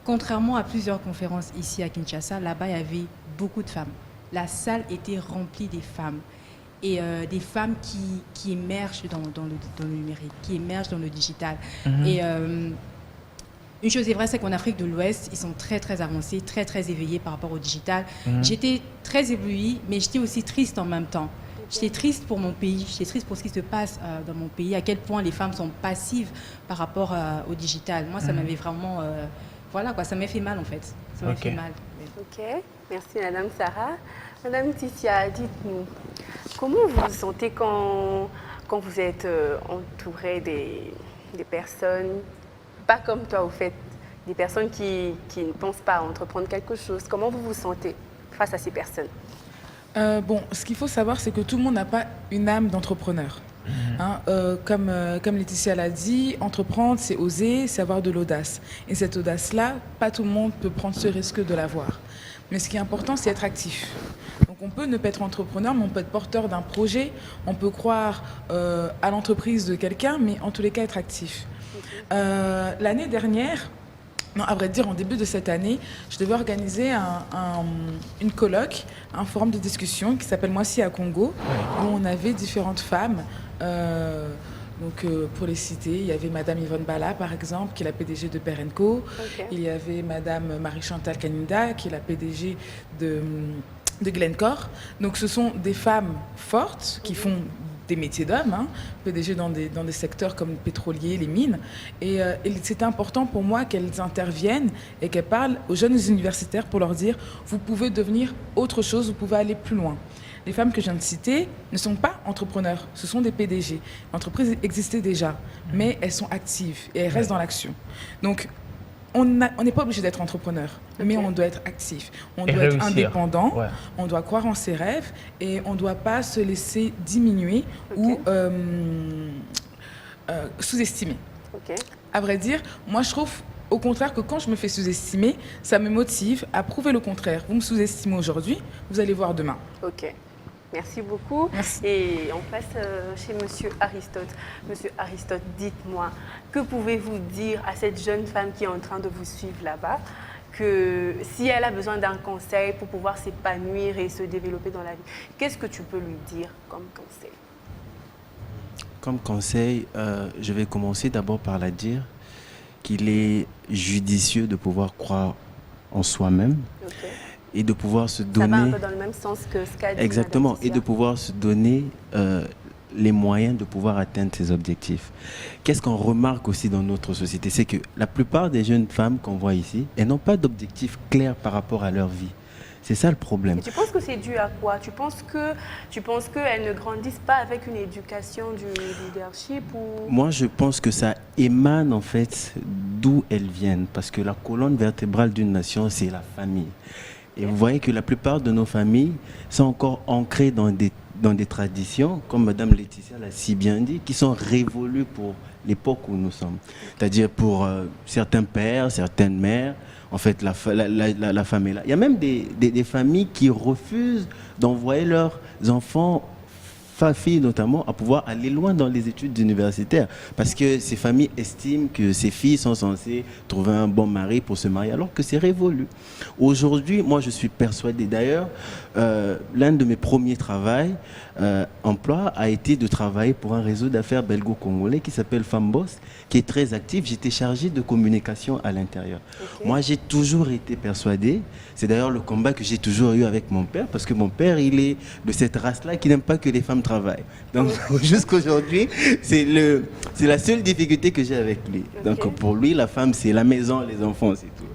Contrairement à plusieurs conférences ici à Kinshasa, là-bas, il y avait beaucoup de femmes. La salle était remplie des femmes. Et des femmes qui émergent dans le numérique, qui émergent dans le digital. Et une chose est vraie, c'est qu'en Afrique de l'Ouest, ils sont très, très avancés, très, très éveillés par rapport au digital. J'étais très éblouie, mais j'étais aussi triste en même temps. J'étais triste pour mon pays, j'étais triste pour ce qui se passe dans mon pays, à quel point les femmes sont passives par rapport au digital. Moi, ça m'avait vraiment... voilà, quoi, ça m'a fait mal, en fait. Ça m'a fait mal. Ok, merci Madame Sarah. Madame Titia, dites-nous, comment vous vous sentez quand vous êtes entourée des personnes, pas comme toi au fait, des personnes qui ne pensent pas à entreprendre quelque chose? Comment vous vous sentez face à ces personnes? Bon, ce qu'il faut savoir, c'est que tout le monde n'a pas une âme d'entrepreneur. Comme Laetitia l'a dit, entreprendre, c'est oser, c'est avoir de l'audace. Et cette audace-là, pas tout le monde peut prendre ce risque de l'avoir. Mais ce qui est important, c'est être actif. Donc on peut ne pas être entrepreneur, mais on peut être porteur d'un projet, on peut croire à l'entreprise de quelqu'un, mais en tous les cas être actif. L'année dernière, non, à vrai dire, en début de cette année, je devais organiser une colloque, un forum de discussion qui s'appelle Moi si à Congo, où on avait différentes femmes. Pour les citer, il y avait Madame Yvonne Bala, par exemple, qui est la PDG de Père & Co. Okay. Il y avait Madame Marie-Chantal Kaninda, qui est la PDG de Glencore. Donc ce sont des femmes fortes qui font des métiers d'hommes, PDG dans des secteurs comme le pétrolier, les mines. Et c'est important pour moi qu'elles interviennent et qu'elles parlent aux jeunes universitaires pour leur dire « vous pouvez devenir autre chose, vous pouvez aller plus loin ». Les femmes que je viens de citer ne sont pas entrepreneurs, ce sont des PDG. L'entreprise existait déjà, mais elles sont actives et elles restent dans l'action. Donc, on n'est pas obligé d'être entrepreneur, mais on doit être actif. On doit être indépendant, on doit croire en ses rêves et on ne doit pas se laisser diminuer ou sous-estimer. À vrai dire, moi je trouve au contraire que quand je me fais sous-estimer, ça me motive à prouver le contraire. Vous me sous-estimez aujourd'hui, vous allez voir demain. Ok. Merci beaucoup. Merci. Et on passe chez Monsieur Aristote. Monsieur Aristote, dites-moi, que pouvez-vous dire à cette jeune femme qui est en train de vous suivre là-bas, que si elle a besoin d'un conseil pour pouvoir s'épanouir et se développer dans la vie, qu'est-ce que tu peux lui dire comme conseil? Comme conseil, je vais commencer d'abord par la dire qu'il est judicieux de pouvoir croire en soi-même. Et de pouvoir se donner... Ça va un peu dans le même sens que ce qu'a dit Exactement, et de pouvoir se donner les moyens de pouvoir atteindre ses objectifs. Qu'est-ce qu'on remarque aussi dans notre société? C'est que la plupart des jeunes femmes qu'on voit ici, elles n'ont pas d'objectif clair par rapport à leur vie. C'est ça le problème. Et tu penses que c'est dû à quoi? Tu penses qu'elles ne grandissent pas avec une éducation du leadership ou... Moi, je pense que ça émane en fait d'où elles viennent. Parce que la colonne vertébrale d'une nation, c'est la famille. Et vous voyez que la plupart de nos familles sont encore ancrées dans des traditions, comme Madame Laetitia l'a si bien dit, qui sont révolues pour l'époque où nous sommes. C'est-à-dire pour certains pères, certaines mères, en fait, la femme est là. Il y a même des familles qui refusent d'envoyer leurs enfants, filles notamment, à pouvoir aller loin dans les études universitaires. Parce que ces familles estiment que ces filles sont censées trouver un bon mari pour se marier, alors que c'est révolu. Aujourd'hui, moi, je suis persuadé. D'ailleurs, l'un de mes premiers emplois a été de travailler pour un réseau d'affaires belgo-congolais qui s'appelle Femboss, qui est très actif. J'étais chargé de communication à l'intérieur. Moi, j'ai toujours été persuadé. C'est d'ailleurs le combat que j'ai toujours eu avec mon père, parce que mon père, il est de cette race-là qui n'aime pas que les femmes travaillent. Donc, jusqu'aujourd'hui, c'est la seule difficulté que j'ai avec lui. Donc, pour lui, la femme, c'est la maison, les enfants, c'est tout.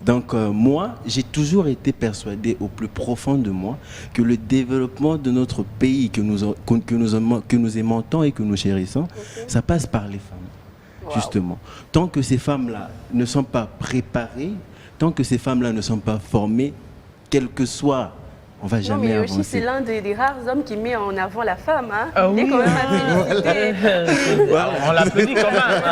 Donc, moi, j'ai toujours été persuadé au plus profond de moi que le développement de notre pays que nous aimons tant et que nous chérissons, ça passe par les femmes, justement. Tant que ces femmes-là ne sont pas préparées, tant que ces femmes-là ne sont pas formées, quel que soit, on va jamais avancer. Yoshi, c'est l'un des rares hommes qui met en avant la femme. Il est quand même à féliciter. Voilà. On l'applaudit quand même.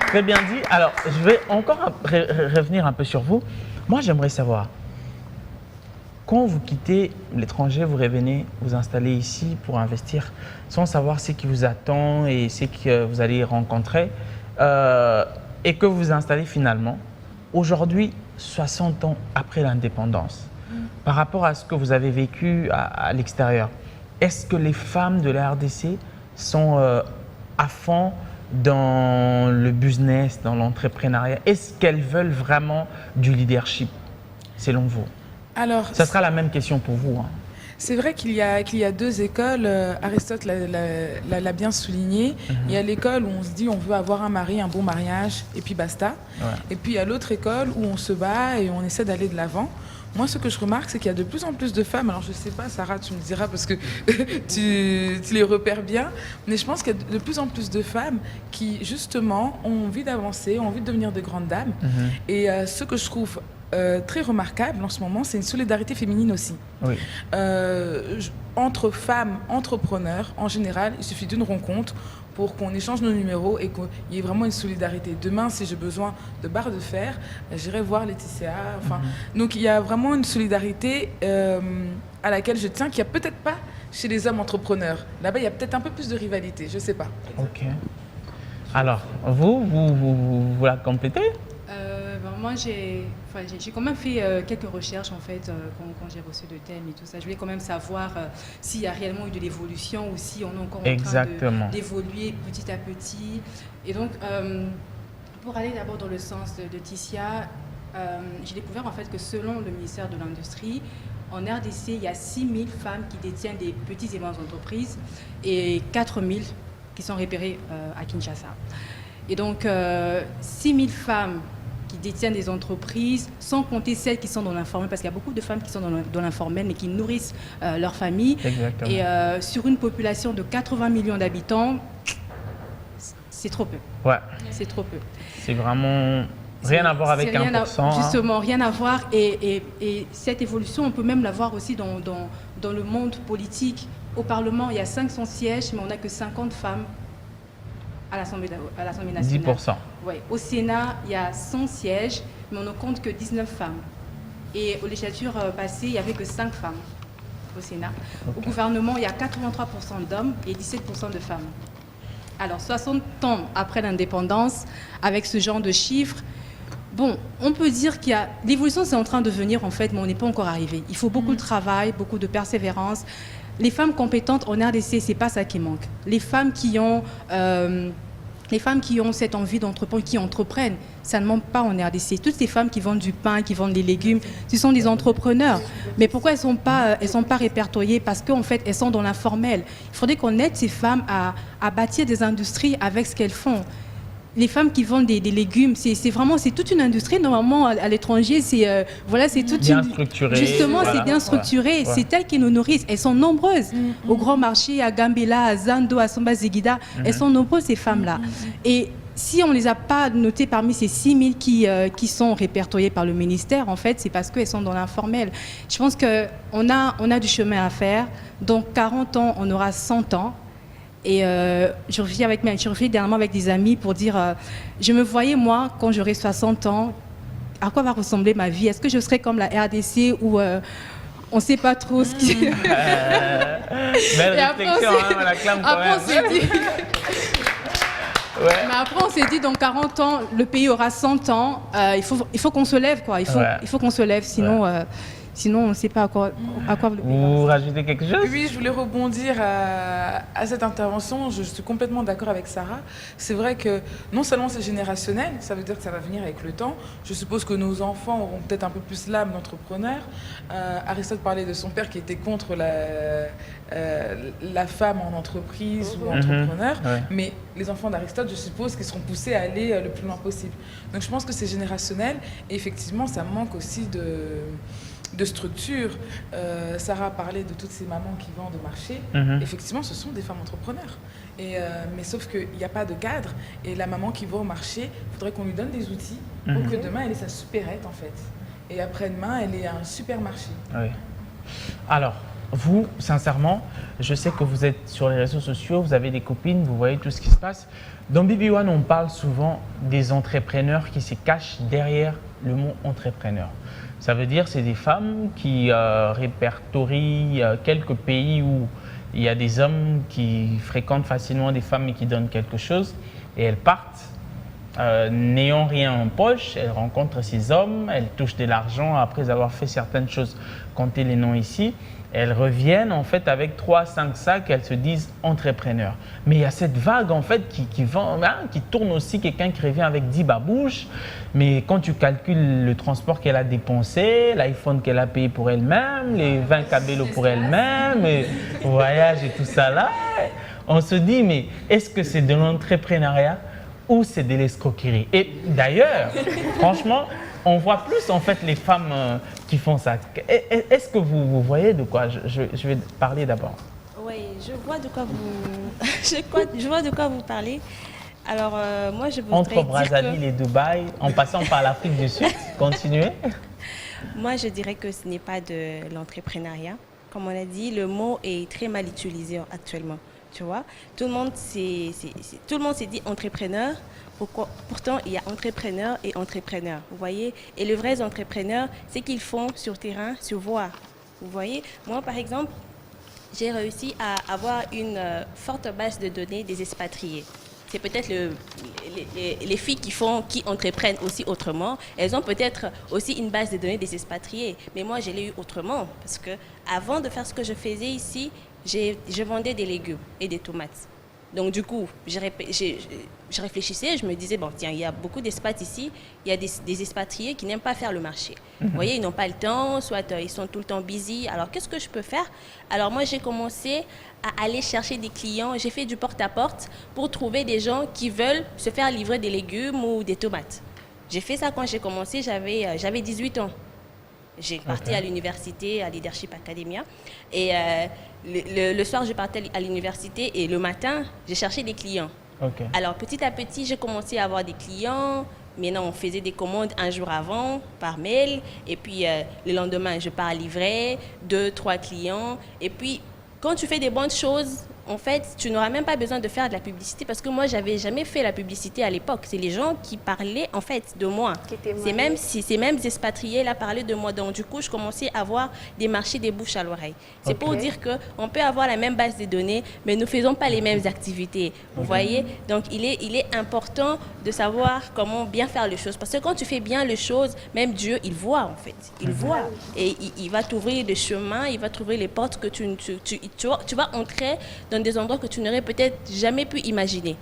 Très bien dit. Alors, je vais encore revenir un peu sur vous. Moi, j'aimerais savoir, quand vous quittez l'étranger, vous revenez vous installer ici pour investir, sans savoir ce qui vous attend et ce que vous allez rencontrer, et que vous vous installez finalement, aujourd'hui, 60 ans après l'indépendance, par rapport à ce que vous avez vécu à l'extérieur, est-ce que les femmes de la RDC sont à fond dans le business, dans l'entrepreneuriat? Est-ce qu'elles veulent vraiment du leadership, selon vous? Alors, ça sera la même question pour vous. C'est vrai qu'il y a deux écoles, Aristote l'a bien souligné. Il y a l'école où on se dit on veut avoir un mari, un bon mariage, et puis basta. Et puis il y a l'autre école où on se bat et on essaie d'aller de l'avant. Moi, ce que je remarque, c'est qu'il y a de plus en plus de femmes, alors je ne sais pas, Sarah, tu me diras parce que tu les repères bien, mais je pense qu'il y a de plus en plus de femmes qui, justement, ont envie d'avancer, ont envie de devenir de grandes dames. Et ce que je trouve très remarquable en ce moment, c'est une solidarité féminine aussi. Oui. Entre femmes entrepreneurs, en général, il suffit d'une rencontre pour qu'on échange nos numéros et qu'il y ait vraiment une solidarité. Demain, si j'ai besoin de barres de fer, j'irai voir Laetitia. Donc il y a vraiment une solidarité à laquelle je tiens, qu'il n'y a peut-être pas chez les hommes entrepreneurs. Là-bas, il y a peut-être un peu plus de rivalité, je ne sais pas. Ok. Alors, vous la complétez? Moi, j'ai quand même fait quelques recherches en fait quand j'ai reçu le thème et tout ça. Je voulais quand même savoir s'il y a réellement eu de l'évolution ou si on est encore en train d'évoluer petit à petit. Et donc, pour aller d'abord dans le sens de Ticia, j'ai découvert en fait que selon le ministère de l'Industrie, en RDC, il y a 6 000 femmes qui détiennent des petites et moyennes entreprises et 4 000 qui sont repérées à Kinshasa. Et donc, 6 000 femmes qui détiennent des entreprises, sans compter celles qui sont dans l'informel, parce qu'il y a beaucoup de femmes qui sont dans l'informel, mais qui nourrissent leur famille. Exactement. Et sur une population de 80 millions d'habitants, c'est trop peu. Ouais. C'est trop peu. C'est vraiment rien à voir avec 1%. Justement, rien à voir. Et cette évolution, on peut même la voir aussi dans le monde politique. Au Parlement, il y a 500 sièges, mais on n'a que 50 femmes à l'Assemblée nationale. 10%. Ouais. Au Sénat, il y a 100 sièges, mais on ne compte que 19 femmes. Et aux législatures passées, il n'y avait que 5 femmes au Sénat. Okay. Au gouvernement, il y a 83% d'hommes et 17% de femmes. Alors, 60 ans après l'indépendance, avec ce genre de chiffres, bon, on peut dire qu'il y a... L'évolution, c'est en train de venir, en fait, mais on n'est pas encore arrivé. Il faut beaucoup de travail, beaucoup de persévérance. Les femmes compétentes en RDC, c'est pas ça qui manque. Les femmes qui ont cette envie d'entreprendre, qui entreprennent, ça ne manque pas en RDC. Toutes ces femmes qui vendent du pain, qui vendent des légumes, ce sont des entrepreneurs. Mais pourquoi elles sont pas répertoriées? Parce qu'en fait, elles sont dans l'informel. Il faudrait qu'on aide ces femmes à bâtir des industries avec ce qu'elles font. Les femmes qui vendent des légumes, c'est toute une industrie. Normalement, à l'étranger, c'est toute bien structuré. Justement, c'est bien structuré. Ouais. C'est elles qui nous nourrissent. Elles sont nombreuses. Au Grand Marché, à Gambela, à Zando, à Samba Zegida, elles sont nombreuses, ces femmes-là. Et si on ne les a pas notées parmi ces 6 000 qui sont répertoriées par le ministère, en fait, c'est parce qu'elles sont dans l'informel. Je pense qu'on a du chemin à faire. Dans 40 ans, on aura 100 ans. Et je réfléchis dernièrement avec des amis pour dire, je me voyais moi, quand j'aurai 60 ans, à quoi va ressembler ma vie? Est-ce que je serai comme la RDC où on ne sait pas trop ce qui... Belle réflexion, on l'acclame quand même. Mais après, on s'est dit, dans 40 ans, le pays aura 100 ans, il faut qu'on se lève, quoi. Il faut qu'on se lève, sinon... Sinon, on ne sait pas à quoi Vous rajoutez quelque chose? Oui, je voulais rebondir à cette intervention. Je suis complètement d'accord avec Sarah. C'est vrai que non seulement c'est générationnel, ça veut dire que ça va venir avec le temps. Je suppose que nos enfants auront peut-être un peu plus l'âme d'entrepreneur. Aristote parlait de son père qui était contre la femme en entreprise ou entrepreneur. Ouais. Mais les enfants d'Aristote, je suppose qu'ils seront poussés à aller le plus loin possible. Donc je pense que c'est générationnel. Et effectivement, ça manque aussi de structure. Sarah a parlé de toutes ces mamans qui vendent au marché. Effectivement, ce sont des femmes entrepreneurs. Mais sauf qu'il n'y a pas de cadre. Et la maman qui va au marché, il faudrait qu'on lui donne des outils pour que demain, elle ait sa supérette, en fait. Et après-demain, elle ait un supermarché. Oui. Alors, vous, sincèrement, je sais que vous êtes sur les réseaux sociaux, vous avez des copines, vous voyez tout ce qui se passe. Dans BB1, on parle souvent des entrepreneurs qui se cachent derrière le mot entrepreneur. Ça veut dire que c'est des femmes qui répertorient quelques pays où il y a des hommes qui fréquentent facilement des femmes et qui donnent quelque chose. Et elles partent n'ayant rien en poche, elles rencontrent ces hommes, elles touchent de l'argent après avoir fait certaines choses. Comptez les noms ici. Elles reviennent en fait avec 3, 5 sacs, elles se disent entrepreneurs. Mais il y a cette vague en fait qui tourne aussi, quelqu'un qui revient avec 10 babouches. Mais quand tu calcules le transport qu'elle a dépensé, l'iPhone qu'elle a payé pour elle-même, les 20 cabellos pour elle-même, le voyage et tout ça là, on se dit mais est-ce que c'est de l'entrepreneuriat ou c'est de l'escroquerie? Et d'ailleurs, franchement, on voit plus en fait les femmes qui font ça. Est-ce que vous voyez de quoi je vais parler d'abord? Oui, je vois de quoi vous parlez. Alors, moi, je voudrais Entre dire Brazzaville et Dubaï, en passant par l'Afrique du Sud, continuez. moi, je dirais que ce n'est pas de l'entrepreneuriat. Comme on a dit, le mot est très mal utilisé actuellement. Tu vois, tout le monde s'est dit entrepreneur. Pourtant, il y a entrepreneur et entrepreneur. Vous voyez, et les vrais entrepreneurs, c'est qu'ils font sur terrain, sur voie. Vous voyez, moi, par exemple, j'ai réussi à avoir une forte base de données des expatriés. C'est peut-être les filles qui entreprennent aussi autrement. Elles ont peut-être aussi une base de données des expatriés. Mais moi, je l'ai eu autrement. Parce que avant de faire ce que je faisais ici, je vendais des légumes et des tomates. Donc, du coup, je réfléchissais, je me disais, bon, tiens, il y a beaucoup d'expats ici, il y a des expatriés qui n'aiment pas faire le marché. Vous voyez, ils n'ont pas le temps, soit ils sont tout le temps busy. Alors, qu'est-ce que je peux faire? Alors, moi, j'ai commencé à aller chercher des clients. J'ai fait du porte-à-porte pour trouver des gens qui veulent se faire livrer des légumes ou des tomates. J'ai fait ça quand j'ai commencé, j'avais 18 ans. J'ai parti à l'université, à Leadership Academia. Et le soir, je partais à l'université et le matin, j'ai cherché des clients. Okay. Alors, petit à petit, j'ai commencé à avoir des clients. Maintenant, on faisait des commandes un jour avant, par mail. Et puis, le lendemain, je pars livrer 2, 3 clients. Et puis, quand tu fais des bonnes choses, en fait, tu n'auras même pas besoin de faire de la publicité parce que moi, j'avais jamais fait la publicité à l'époque. C'est les gens qui parlaient, en fait, de moi. Ces mêmes expatriés là parlaient de moi. Donc, du coup, je commençais à avoir des marchés des bouches à l'oreille. C'est pour dire qu'on peut avoir la même base de données, mais nous ne faisons pas les mêmes activités. Vous voyez? Donc, il est important de savoir comment bien faire les choses. Parce que quand tu fais bien les choses, même Dieu, il voit, en fait. Il voit. Et il va t'ouvrir des chemins, il va t'ouvrir les portes que tu vas entrer dans des endroits que tu n'aurais peut-être jamais pu imaginer.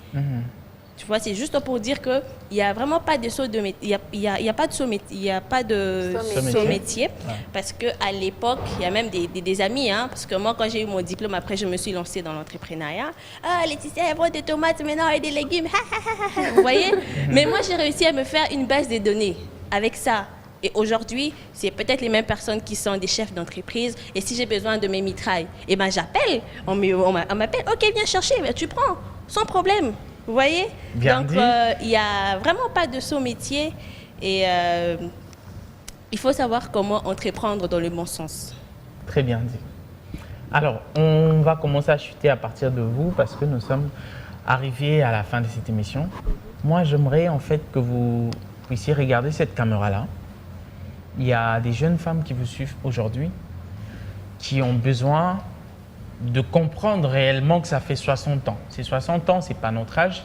Tu vois, c'est juste pour dire qu'il n'y a vraiment pas de saut de métier. Il y a pas de saut métier. Parce qu'à l'époque, il y a même des amis. Hein, parce que moi, quand j'ai eu mon diplôme, après, je me suis lancée dans l'entrepreneuriat. Ah, Laetitia, elle vend des tomates maintenant et des légumes. Vous voyez? Mais moi, j'ai réussi à me faire une base de données avec ça. Et aujourd'hui, c'est peut-être les mêmes personnes qui sont des chefs d'entreprise. Et si j'ai besoin de mes mitrailles, eh ben j'appelle. On m'appelle, ok, viens chercher, ben, tu prends, sans problème. Vous voyez? Bien Donc, dit. il n'y a vraiment pas de saut métier. Et il faut savoir comment entreprendre dans le bon sens. Très bien dit. Alors, on va commencer à chuter à partir de vous parce que nous sommes arrivés à la fin de cette émission. Moi, j'aimerais en fait que vous puissiez regarder cette caméra-là. Il y a des jeunes femmes qui vous suivent aujourd'hui qui ont besoin de comprendre réellement que ça fait 60 ans. Ces 60 ans, ce n'est pas notre âge,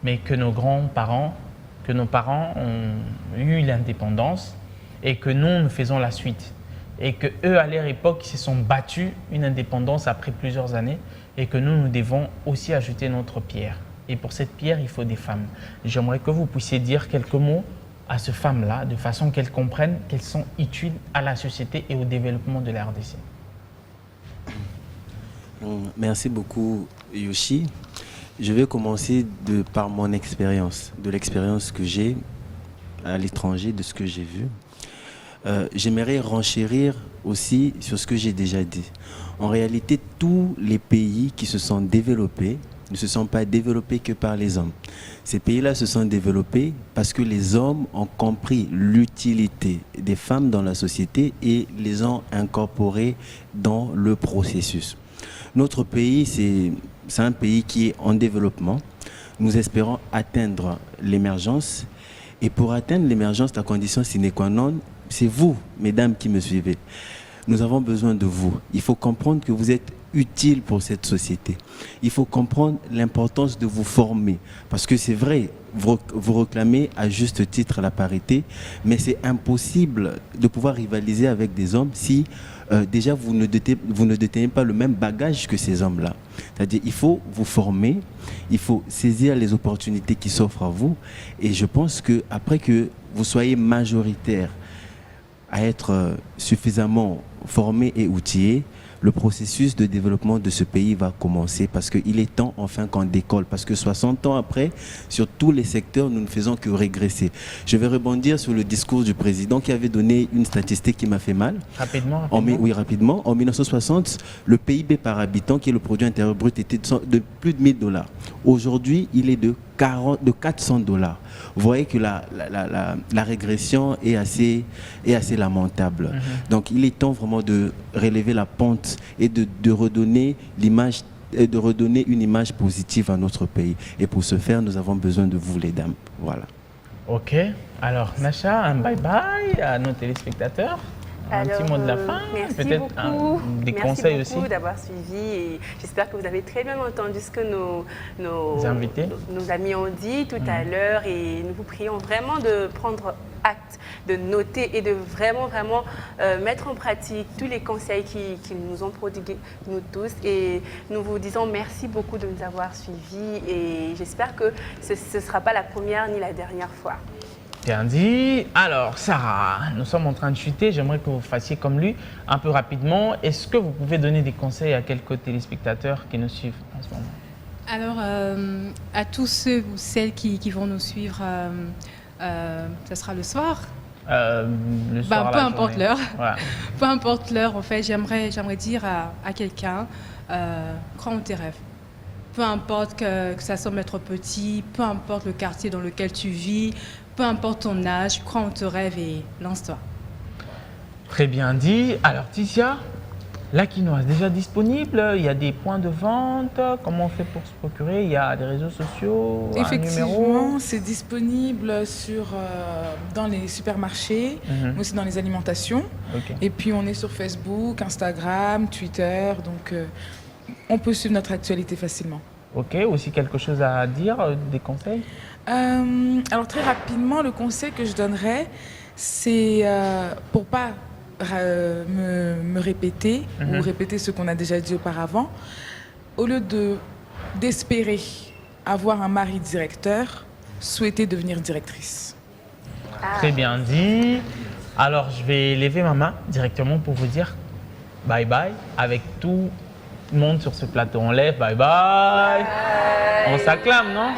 mais que nos grands-parents, que nos parents ont eu l'indépendance et que nous faisons la suite. Et qu'eux, à leur époque, ils se sont battus une indépendance après plusieurs années et que nous devons aussi ajouter notre pierre. Et pour cette pierre, il faut des femmes. J'aimerais que vous puissiez dire quelques mots à ces femmes-là, de façon qu'elles comprennent qu'elles sont utiles à la société et au développement de la RDC. Merci beaucoup, Yoshi. Je vais commencer par mon expérience, de l'expérience que j'ai à l'étranger, de ce que j'ai vu. J'aimerais renchérir aussi sur ce que j'ai déjà dit. En réalité, tous les pays qui se sont développés ne se sont pas développés que par les hommes. Ces pays-là se sont développés parce que les hommes ont compris l'utilité des femmes dans la société et les ont incorporées dans le processus. Notre pays, c'est un pays qui est en développement. Nous espérons atteindre l'émergence. Et pour atteindre l'émergence, la condition sine qua non, c'est vous, mesdames qui me suivez. Nous avons besoin de vous. Il faut comprendre que vous êtes utile pour cette société. Il faut comprendre l'importance de vous former. Parce que c'est vrai, vous réclamez à juste titre la parité, mais c'est impossible de pouvoir rivaliser avec des hommes si déjà vous ne détenez pas le même bagage que ces hommes-là. C'est-à-dire il faut vous former, il faut saisir les opportunités qui s'offrent à vous. Et je pense qu'après que vous soyez majoritaire à être suffisamment formé et outillé, le processus de développement de ce pays va commencer parce qu'il est temps enfin qu'on décolle. Parce que 60 ans après, sur tous les secteurs, nous ne faisons que régresser. Je vais rebondir sur le discours du président qui avait donné une statistique qui m'a fait mal. Rapidement. Oui, rapidement. En 1960, le PIB par habitant, qui est le produit intérieur brut, était de plus de $1000. Aujourd'hui, il est de $400. Vous voyez que la régression est assez lamentable. Donc il est temps vraiment de relever la pente et de redonner une image positive à notre pays. Et pour ce faire, nous avons besoin de vous, les dames. Voilà. Ok. Alors, Nacha, un bye-bye à nos téléspectateurs. Un petit mot de la fin, peut-être des conseils aussi. Merci beaucoup d'avoir suivi et j'espère que vous avez très bien entendu ce que nos amis ont dit tout à l'heure et nous vous prions vraiment de prendre acte, de noter et de vraiment mettre en pratique tous les conseils qu'ils nous ont prodigués, nous tous. Et nous vous disons merci beaucoup de nous avoir suivis et j'espère que ce ne sera pas la première ni la dernière fois. Bien dit. Alors, Sarah, nous sommes en train de chuter. J'aimerais que vous fassiez comme lui, un peu rapidement. Est-ce que vous pouvez donner des conseils à quelques téléspectateurs qui nous suivent en ce moment? Alors, à tous ceux ou celles qui vont nous suivre, ça sera le soir. Le soir, peu importe l'heure. Voilà. Peu importe l'heure, en fait, j'aimerais dire à quelqu'un, crois en tes rêves. Peu importe que ça semble être petit, peu importe le quartier dans lequel tu vis, peu importe ton âge, crois en tes rêves et lance-toi. Très bien dit. Alors, Ticia, la quinoise déjà disponible? Il y a des points de vente? Comment on fait pour se procurer? Il y a des réseaux sociaux? Effectivement, c'est disponible dans les supermarchés, mais aussi dans les alimentations. Okay. Et puis, on est sur Facebook, Instagram, Twitter. Donc, on peut suivre notre actualité facilement. Ok, aussi quelque chose à dire, des conseils? Alors très rapidement, le conseil que je donnerais, c'est pour pas me répéter ou répéter ce qu'on a déjà dit auparavant, au lieu d'espérer avoir un mari directeur, souhaiter devenir directrice. Très bien dit. Alors je vais lever ma main directement pour vous dire bye bye avec tout le monde sur ce plateau. On lève, bye bye. On s'acclame, non?